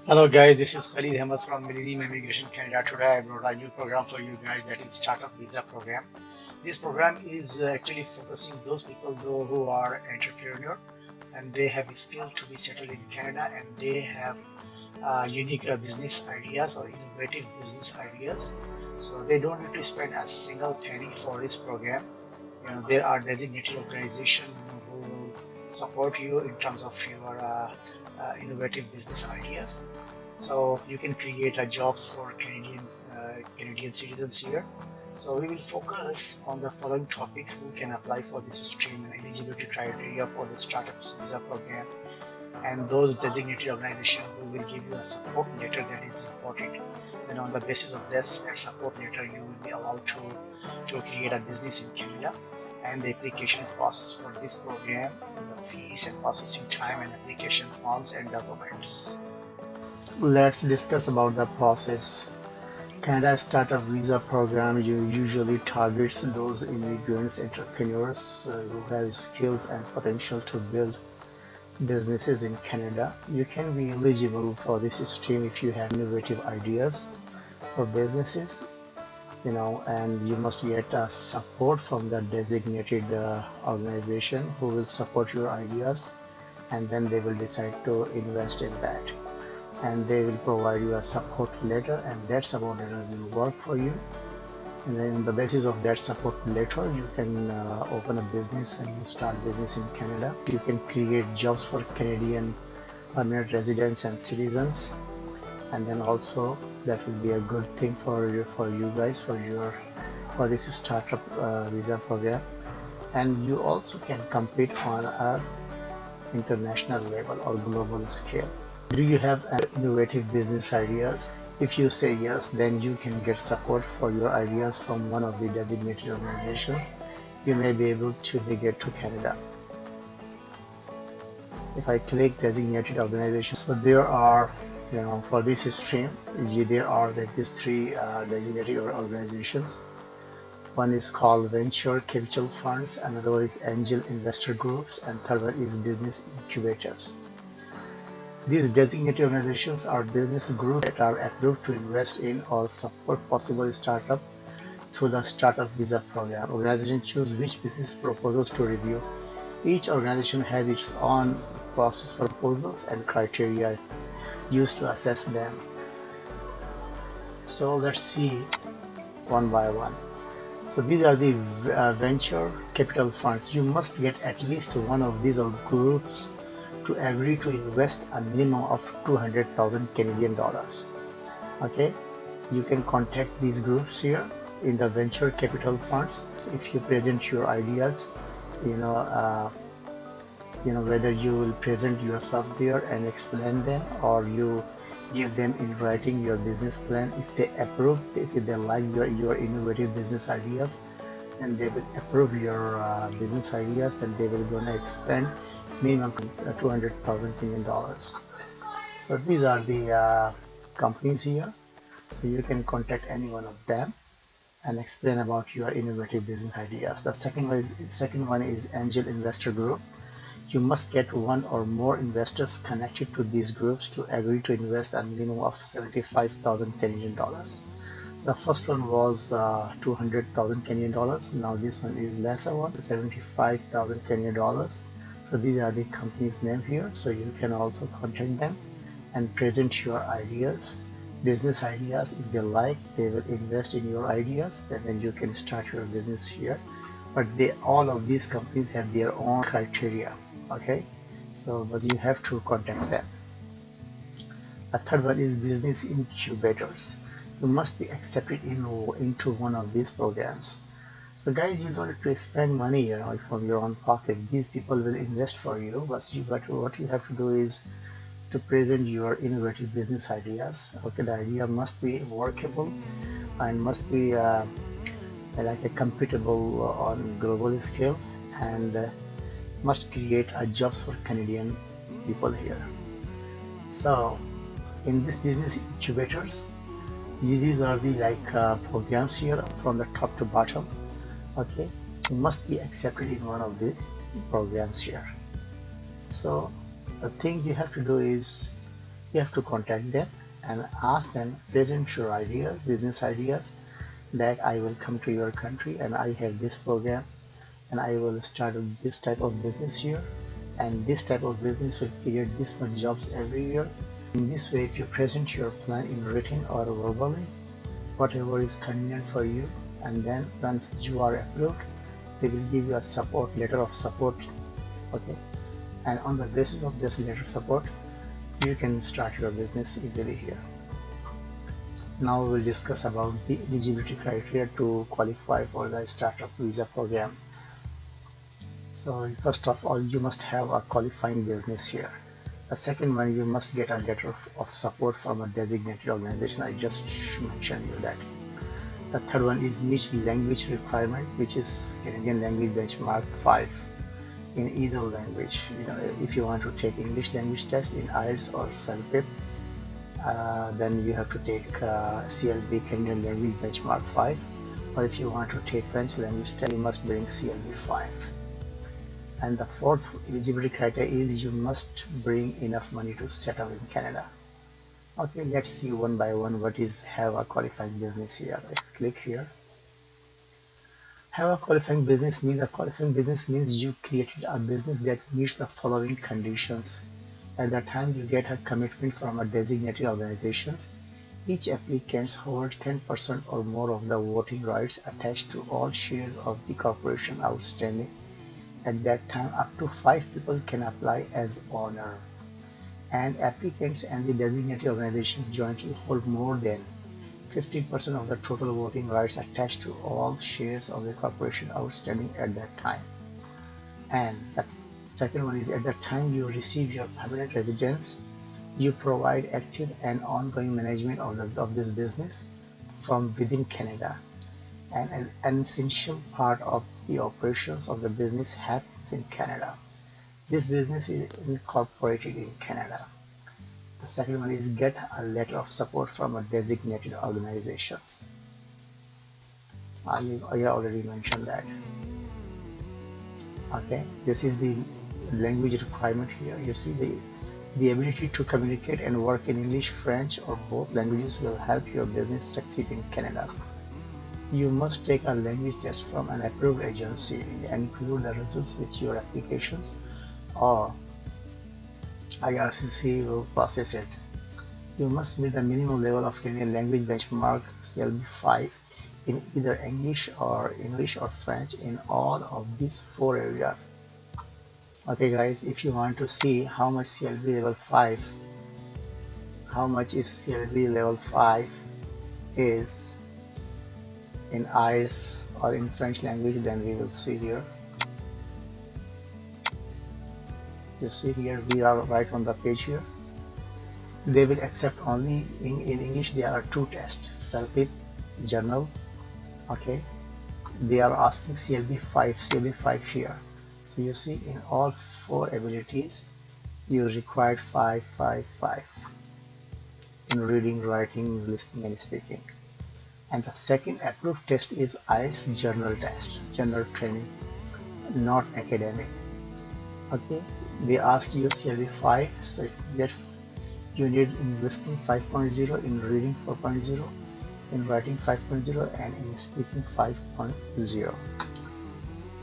Hello guys, this is Khalid Ahmed from Millennium Immigration Canada. Today I brought a new program for you guys, that is Startup Visa Program. This program is actually focusing those people who are entrepreneur and they have a skill to be settled in Canada, and they have unique business ideas or innovative business ideas. So they don't need to spend a single penny for this program. There are designated organizations who will support you in terms of your innovative business ideas. So you can create jobs for Canadian citizens here. So we will focus on the following topics: who can apply for this stream, and eligibility criteria for the startups visa program, and those designated organizations who will give you a support letter that is important. And on the basis of that support letter, you will be allowed to create a business in Canada. And the application process for this program, and the fees and processing time, and application forms and documents. Let's discuss about the process. Canada Startup Visa Program usually targets those immigrants, entrepreneurs who have skills and potential to build businesses in Canada. You can be eligible for this stream if you have innovative ideas for businesses, and you must get support from the designated organization who will support your ideas, and then they will decide to invest in that, and they will provide you a support letter, and that support letter will work for you. And then on the basis of that support letter, you can open a business and start business in Canada. You can create jobs for Canadian permanent residents and citizens, and then also that will be a good thing for you guys for this startup visa program. And you also can compete on a international level or global scale. Do you have innovative business ideas? If you say yes, then you can get support for your ideas from one of the designated organizations. You may be able to migrate to Canada. If I click designated organizations, so there are, for this stream, there are these three designated organizations. One is called Venture Capital Funds, another one is Angel Investor Groups, and third one is Business Incubators. These designated organizations are business groups that are approved to invest in or support possible startup through the Startup Visa Program. Organizations choose which business proposals to review. Each organization has its own process for proposals and criteria used to assess them. So let's see one by one. So these are the venture capital funds. You must get at least one of these groups to agree to invest a minimum of 200,000 Canadian dollars. Okay, you can contact these groups here in the venture capital funds. If you present your ideas, whether you will present yourself there and explain them, or you give them in writing your business plan. If they approve, if they like your innovative business ideas, and they will approve your business ideas, then they will gonna expand minimum 200,000 Canadian dollars. So these are the companies here. So you can contact any one of them and explain about your innovative business ideas. The second one is Angel Investor Group. You must get one or more investors connected to these groups to agree to invest a minimum of 75,000 Canadian dollars. The first one was 200,000 Canadian dollars. Now this one is lesser one, 75,000 Canadian dollars. So these are the company's name here. So you can also contact them and present your ideas, business ideas. If they like, they will invest in your ideas. Then you can start your business here. But all of these companies have their own criteria. Okay, but you have to contact them. The third one is business incubators. You must be accepted into one of these programs. So guys, you don't have to spend money from your own pocket. These people will invest for you, but what you have to do is to present your innovative business ideas. Okay, the idea must be workable and must be like a compatible on global scale, and must create jobs for Canadian people here. So in this business incubators, these are the programs here from the top to bottom. Okay, you must be accepted in one of the programs here. So the thing you have to do is You have to contact them and ask them, present your ideas, business ideas, that I will come to your country and I have this program and I will start this type of business here, and this type of business will create this much jobs every year. In this way, if you present your plan in written or verbally, whatever is convenient for you, and then once you are approved, they will give you a support letter of support. Okay, and on the basis of this letter of support, you can start your business easily here. Now we will discuss about the eligibility criteria to qualify for the startup visa program. So first of all, you must have a qualifying business here. The second one, you must get a letter of support from a designated organization. I just mentioned you that. The third one is meet language requirement, which is Canadian language benchmark 5 in either language. If you want to take English language test in IELTS or CELPIP, then you have to take CLB Canadian language benchmark 5, or if you want to take French language test, you must bring CLB 5. And the fourth eligibility criteria is you must bring enough money to settle in Canada. Okay, let's see one by one what is have a qualifying business here. If you click here, have a qualifying business means you created a business that meets the following conditions. At the time you get a commitment from a designated organizations, each applicant holds 10% or more of the voting rights attached to all shares of the corporation outstanding. At that time, up to 5 people can apply as owner, and applicants and the designated organizations jointly hold more than 15% of the total voting rights attached to all shares of the corporation outstanding at that time. And the second one is, at the time you receive your permanent residence, you provide active and ongoing management of this business from within Canada, and an essential part of the operations of the business happens in Canada. This business is incorporated in Canada. The second one is get a letter of support from a designated organizations. I already mentioned that. Okay, this is the language requirement here. You see the ability to communicate and work in English, French, or both languages will help your business succeed in Canada. You must take a language test from an approved agency and include the results with your applications, or IRCC will process it. You must meet the minimum level of Canadian language benchmark CLB 5 in either English or French in all of these 4 areas. Okay guys, if you want to see how much CLB level 5, how much is CLB level 5 is in IELTS or in French language, then we will see here. You see here, we are right on the page here. They will accept only in English. There are 2 tests, CELPIP, Journal. Okay, they are asking CLB 5 here. So you see, in all 4 abilities, you required 5 in reading, writing, listening, and speaking. And the second approved test is IELTS Journal test, general training, not academic. Okay, they ask you CLB 5, so that you need in listening 5.0, in reading 4.0, in writing 5.0, and in speaking 5.0.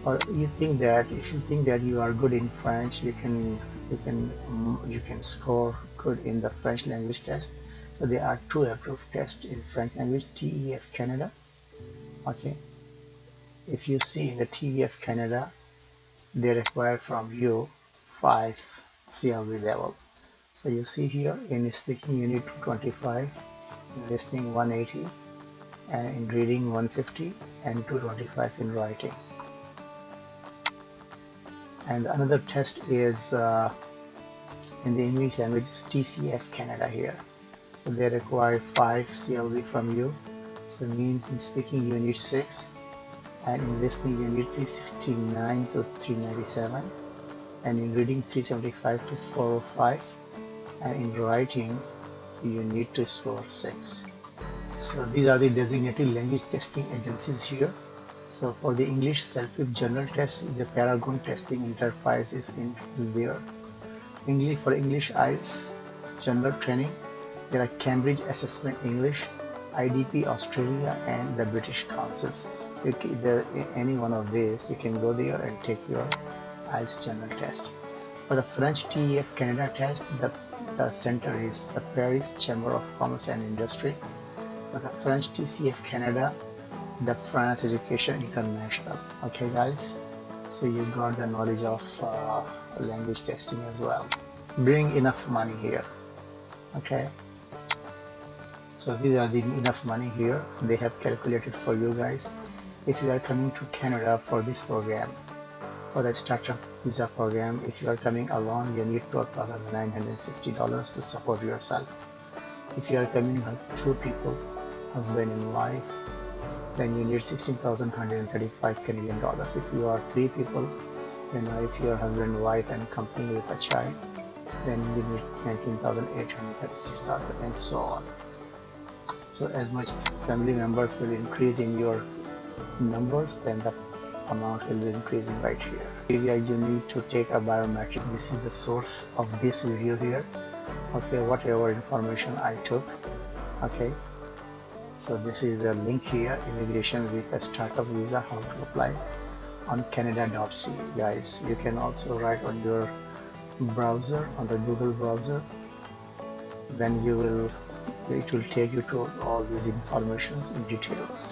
Or you think that if you think that you are good in French, you can score good in the French language test. So there are 2 approved tests in French language, TEF Canada. Okay, if you see in the TEF Canada, they require from you 5 CLB level. So you see here, in speaking you need 225, in listening 180, and in reading 150, and 225 in writing. And another test is in the English language is TCF Canada here. So they require 5 CLB from you. So it means in speaking you need 6, and in listening you need 369 to 397, and in reading 375 to 405, and in writing you need to score 6. So these are the designated language testing agencies here. So for the English CELPIP Journal test, the Paragon Testing Enterprise is there. For English IELTS, General Training. There are Cambridge Assessment English, IDP Australia, and the British Councils. Any one of these, you can go there and take your IELTS General Test. For the French TEF Canada test, the center is the Paris Chamber of Commerce and Industry. For the French TCF Canada, the France Education International. Okay guys, so you got the knowledge of language testing as well. Bring enough money here. Okay, so these are the enough money here. They have calculated for you guys. If you are coming to Canada for this program, for the startup visa program, if you are coming alone, you need $12,960 to support yourself. If you are coming with 2 people, husband and wife, then you need 16,135 Canadian dollars. If you are 3 people, then if you are husband, wife, and company with a child, then you need $19,836 and so on. So as much family members will increase in your numbers, then the amount will be increasing right here. Here you need to take a biometric. This is the source of this video here. Okay, whatever information I took. Okay, so this is the link here, immigration with a startup visa, how to apply on canada.ca. Guys, you can also write on your browser, on the Google browser, then it will take you to all these informations in details.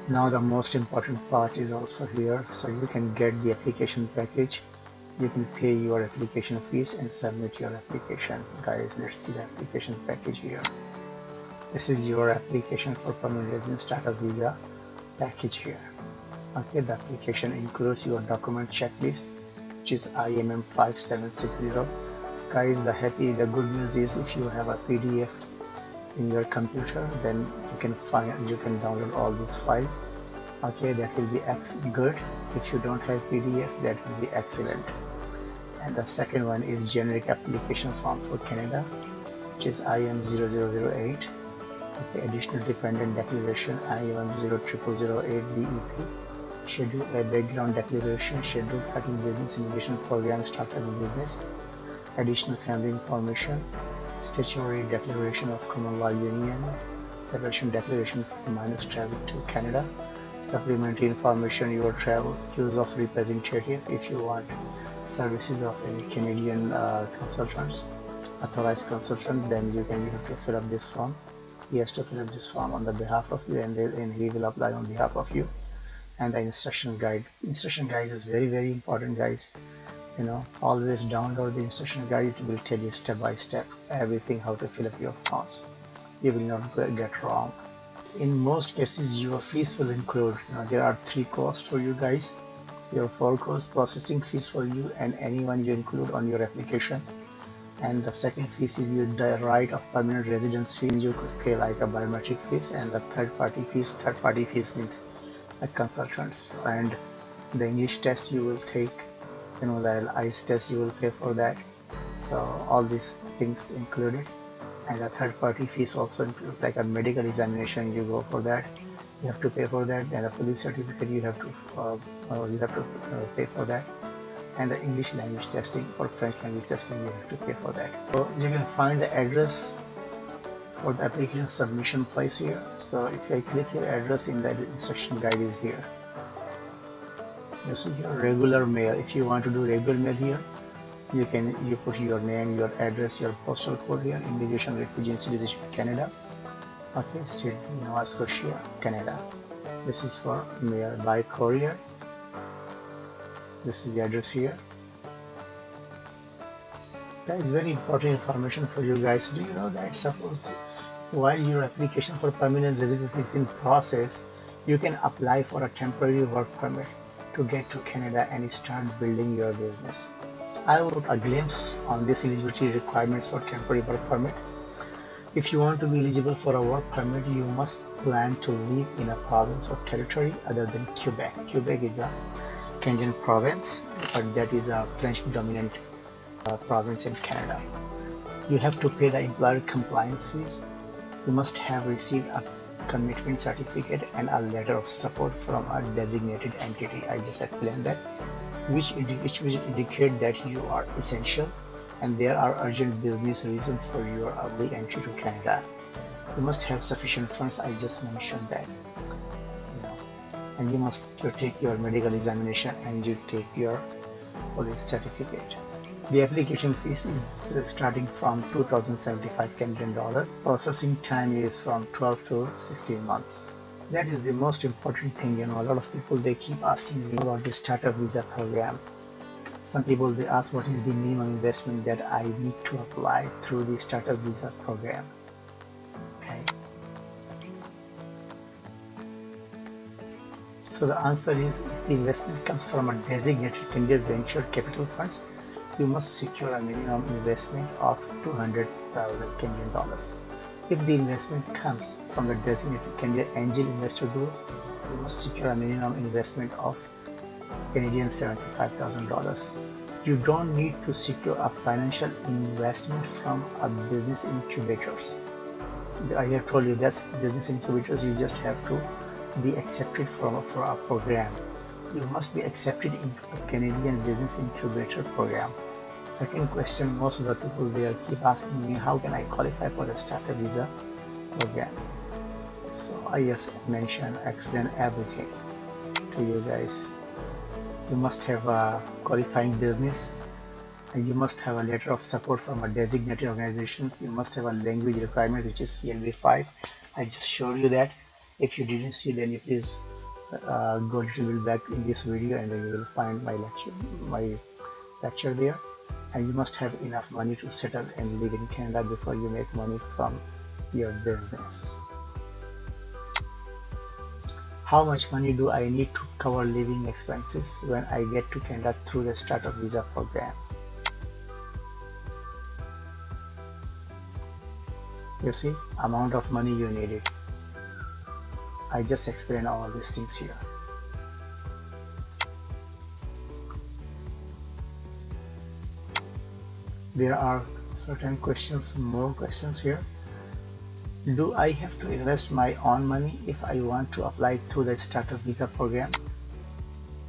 Now the most important part is also here, so you can get the application package. You can pay your application fees and submit your application. Guys, let's see the application package here. This is your application for permanent residence startup visa package here. Okay, the application includes your document checklist, which is IMM 5760. Guys, the good news is if you have a PDF in your computer, then you can download all these files. Okay, that will be good. If you don't have PDF, that will be excellent. And the second one is generic application form for Canada, which is IM 0008. Okay, additional dependent declaration IM 00008 BEP. Schedule a background declaration, schedule 13 business immigration program startup business, additional family information, statutory declaration of common law union, separation declaration for minors travel to Canada, supplementary information your travel, use of representative if you want services of any Canadian consultants, authorized consultant, then you have to fill up this form. He has to fill up this form on the behalf of you, and he will apply on behalf of you. And the instruction guide. Instruction guide is very, very important, guys. You know, always download the instruction guide. It will tell you step by step everything, how to fill up your forms. You will not get wrong. In most cases, your fees will include, there are 3 costs for you guys. Your 4 cost processing fees for you and anyone you include on your application. And the second fees is the right of permanent residence fee. You could pay like a biometric fees, and the third party fees means like consultants, and the English test you will take, the IELTS test you will pay for that. So all these things included, and the third party fees also includes like a medical examination. You go for that, you have to pay for that, and a police certificate you have to pay for that, and the English language testing or French language testing you have to pay for that. So you can find the address for the application submission place here. So if I click your address in the instruction guide is here. You see here regular mail. If you want to do regular mail here, you put your name, your address, your postal code here, Immigration Refugee and Citizenship Canada. Okay, Sydney, Nova Scotia, Canada. This is for mail by courier. This is the address here. That is very important information for you guys. Do you know that suppose while your application for permanent residence is in process, you can apply for a temporary work permit to get to Canada and start building your business. I will put a glimpse on this eligibility requirements for temporary work permit. If you want to be eligible for a work permit, you must plan to live in a province or territory other than Quebec. Quebec is a Canadian province, but that is a French dominant province in Canada. You have to pay the employer compliance fees. You must have received a commitment certificate and a letter of support from a designated entity. I just explained that, which will indicate that you are essential and there are urgent business reasons for your early entry to Canada. You must have sufficient funds, I just mentioned that. And you must take your medical examination and you take your police certificate. The application fees is starting from 2,075 Canadian dollar. Processing time is from 12 to 16 months. That is the most important thing. A lot of people, they keep asking me about the startup visa program. Some people, they ask what is the minimum investment that I need to apply through the startup visa program. Okay. So the answer is, if the investment comes from a designated Canadian venture capital funds, you must secure a minimum investment of 200,000 Canadian dollars. If the investment comes from the designated Canadian angel investor group, you must secure a minimum investment of Canadian $75,000. You don't need to secure a financial investment from a business incubators. I have told you that business incubators, you just have to be accepted for a program. You must be accepted into a Canadian business incubator program. Second question, most of the people there keep asking me, how can I qualify for the startup visa program? So I just explain everything to you guys. You must have a qualifying business, and you must have a letter of support from a designated organizations. You must have a language requirement, which is CLB5. I just showed you that. If you didn't see, then you please go a little bit back in this video, and then you will find my lecture there. And you must have enough money to settle and live in Canada before you make money from your business. How much money do I need to cover living expenses when I get to Canada through the startup visa program? You see, amount of money you needed. I just explained all these things here. There are certain questions, more questions here. Do I have to invest my own money if I want to apply through the startup visa program?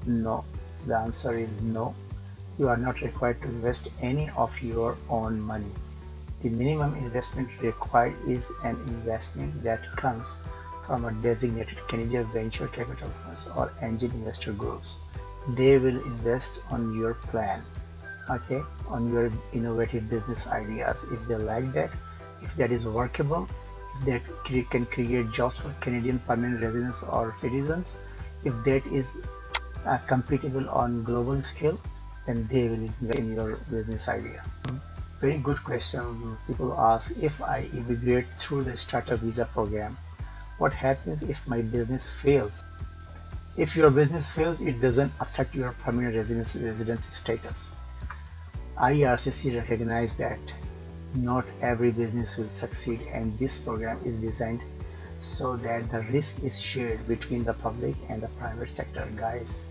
No. The answer is no. You are not required to invest any of your own money. The minimum investment required is an investment that comes from a designated Canadian venture capital funds or angel investor groups. They will invest on your plan, okay, on your innovative business ideas. If they like that, if that is workable, if that can create jobs for Canadian permanent residents or citizens, if that is compatible on global scale, then they will invest in your business idea. Very good question. People ask, if I immigrate through the startup visa program, what happens if my business fails? If your business fails, it doesn't affect your permanent residency status. IRCC recognizes that not every business will succeed, and this program is designed so that the risk is shared between the public and the private sector, guys.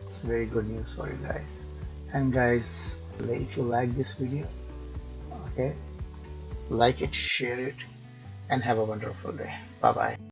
It's very good news for you guys. And guys, if you like this video, okay, like it, share it, and have a wonderful day. Bye bye.